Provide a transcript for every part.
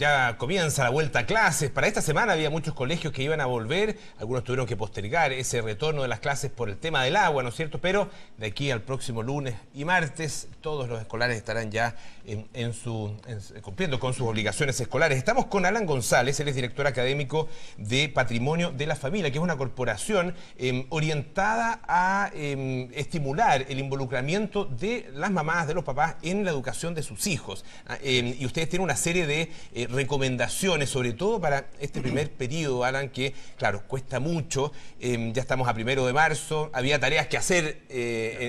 Ya comienza la vuelta a clases. Para esta semana había muchos colegios que iban a volver, algunos tuvieron que postergar ese retorno de las clases por el tema del agua, ¿no es cierto? Pero de aquí al próximo lunes y martes todos los escolares estarán ya cumpliendo con sus obligaciones escolares. Estamos con Alan González, él es director académico de Patrimonio de la Familia, que es una corporación orientada a estimular el involucramiento de las mamás, de los papás en la educación de sus hijos. Y ustedes tienen una serie de recomendaciones, sobre todo para este primer periodo, Alan, que, claro, cuesta mucho. Ya estamos a 1 de marzo, había tareas que hacer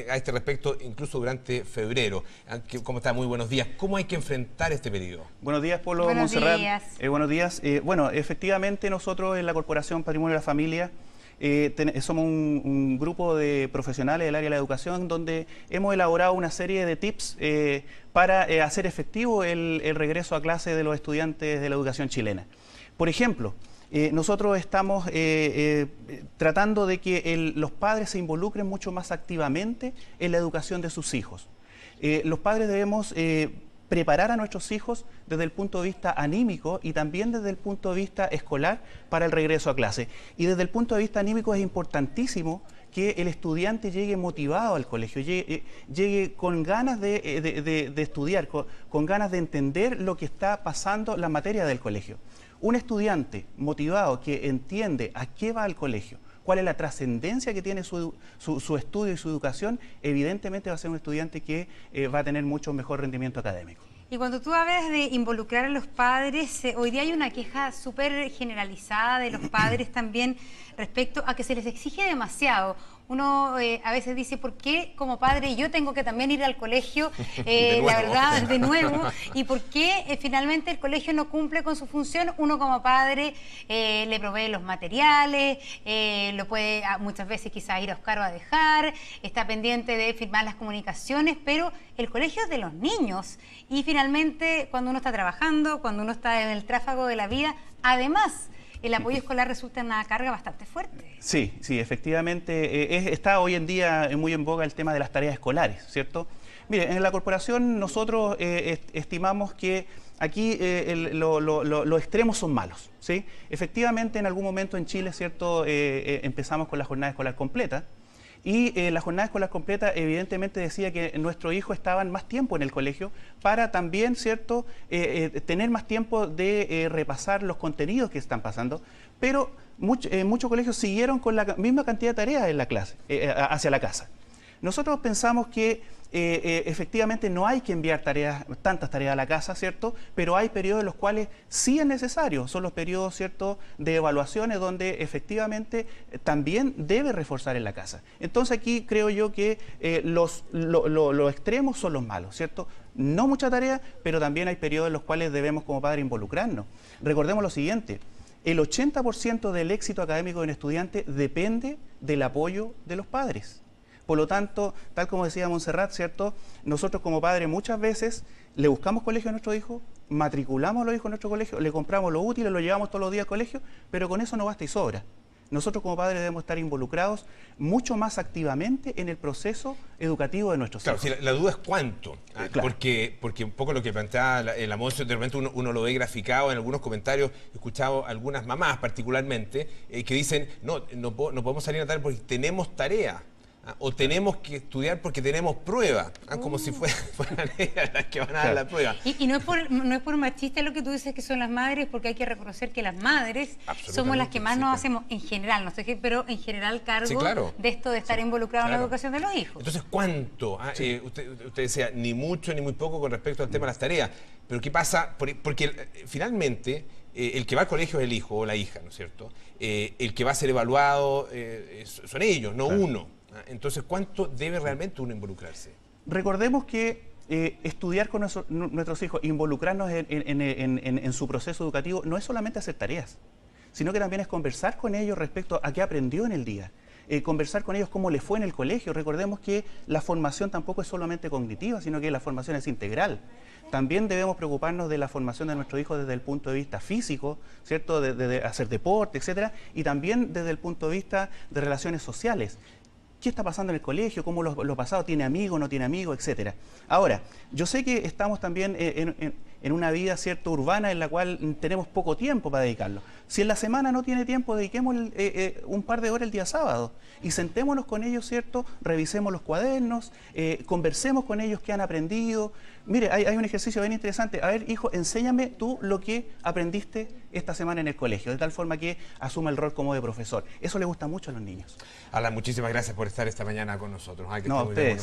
a este respecto, incluso durante febrero. ¿Cómo está? Muy buenos días. ¿Cómo hay que enfrentar este periodo? Buenos días, Polo, buenos Montserrat. Días. Buenos días. Bueno, efectivamente nosotros en la Corporación Patrimonio de la Familia somos un grupo de profesionales del área de la educación donde hemos elaborado una serie de tips para hacer efectivo el regreso a clase de los estudiantes de la educación chilena. Por ejemplo, nosotros estamos tratando de que los padres se involucren mucho más activamente en la educación de sus hijos. Los padres debemos preparar a nuestros hijos desde el punto de vista anímico y también desde el punto de vista escolar para el regreso a clase. Y desde el punto de vista anímico es importantísimo que el estudiante llegue motivado al colegio, llegue con ganas de estudiar, con ganas de entender lo que está pasando, la materia del colegio. Un estudiante motivado que entiende a qué va al colegio, cuál es la trascendencia que tiene su estudio y su educación, evidentemente va a ser un estudiante que va a tener mucho mejor rendimiento académico. Y cuando tú hablas de involucrar a los padres, hoy día hay una queja súper generalizada de los padres también respecto a que se les exige demasiado. Uno a veces dice, ¿por qué como padre yo tengo que también ir al colegio? La verdad, de nuevo. ¿Y por qué finalmente el colegio no cumple con su función? Uno como padre le provee los materiales, lo puede muchas veces quizás ir a buscar o a dejar, está pendiente de firmar las comunicaciones, pero el colegio es de los niños. Y finalmente, cuando uno está trabajando, cuando uno está en el tráfago de la vida, además, el apoyo escolar resulta en una carga bastante fuerte. Sí, efectivamente. Está hoy en día muy en boga el tema de las tareas escolares, ¿cierto? Mire, en la corporación nosotros estimamos que aquí los extremos son malos, ¿sí? Efectivamente, en algún momento en Chile, ¿cierto? Empezamos con la jornada escolar completa. Y la jornada escolar completa evidentemente decía que nuestros hijos estaban más tiempo en el colegio para también, ¿cierto?, tener más tiempo de repasar los contenidos que están pasando, pero muchos colegios siguieron con la misma cantidad de tareas en la clase, hacia la casa. Nosotros pensamos que efectivamente no hay que enviar tantas tareas a la casa, ¿cierto? Pero hay periodos en los cuales sí es necesario. Son los periodos, ¿cierto?, de evaluaciones donde efectivamente también debe reforzar en la casa. Entonces aquí creo yo que los extremos son los malos, ¿cierto? No mucha tarea, pero también hay periodos en los cuales debemos como padres involucrarnos. Recordemos lo siguiente. El 80% del éxito académico de un estudiante depende del apoyo de los padres. Por lo tanto, tal como decía Montserrat, ¿cierto? Nosotros como padres muchas veces le buscamos colegio a nuestro hijo, matriculamos a los hijos en nuestro colegio, le compramos los útiles, lo llevamos todos los días al colegio, pero con eso no basta y sobra. Nosotros como padres debemos estar involucrados mucho más activamente en el proceso educativo de nuestros hijos. Claro, si la duda es cuánto, claro. porque un poco lo que planteaba la Monse, de repente uno lo ve graficado en algunos comentarios, he escuchado algunas mamás particularmente, que dicen, no podemos salir a tal porque tenemos tarea. O tenemos que estudiar porque tenemos prueba, como si fueran ellas las que van a dar la prueba. Y no es por machista lo que tú dices que son las madres, porque hay que reconocer que las madres somos las que más nos hacemos en general, no sé, pero en general cargo de esto de estar involucrados en la educación de los hijos. Entonces, ¿cuánto? Usted decía, ni mucho ni muy poco con respecto al tema de las tareas, pero ¿qué pasa? Porque finalmente el que va al colegio es el hijo o la hija, ¿no es cierto? El que va a ser evaluado son ellos, no uno. Entonces, ¿cuánto debe realmente uno involucrarse? Recordemos que estudiar con nuestros hijos, involucrarnos en su proceso educativo, no es solamente hacer tareas, sino que también es conversar con ellos respecto a qué aprendió en el día. Conversar con ellos cómo les fue en el colegio. Recordemos que la formación tampoco es solamente cognitiva, sino que la formación es integral. También debemos preocuparnos de la formación de nuestros hijos desde el punto de vista físico, ¿cierto?, de hacer deporte, etcétera, y también desde el punto de vista de relaciones sociales. qué está pasando en el colegio, cómo lo pasado, tiene amigos, no tiene amigos, etcétera. Ahora, yo sé que estamos también en una vida, ¿cierto?, urbana en la cual tenemos poco tiempo para dedicarlo. Si en la semana no tiene tiempo, dediquemos un par de horas el día sábado y sentémonos con ellos, ¿cierto?, revisemos los cuadernos, conversemos con ellos qué han aprendido. Mire, hay un ejercicio bien interesante. A ver, hijo, enséñame tú lo que aprendiste esta semana en el colegio, de tal forma que asuma el rol como de profesor. Eso le gusta mucho a los niños. Alan, muchísimas gracias por estar esta mañana con nosotros. No, a ustedes.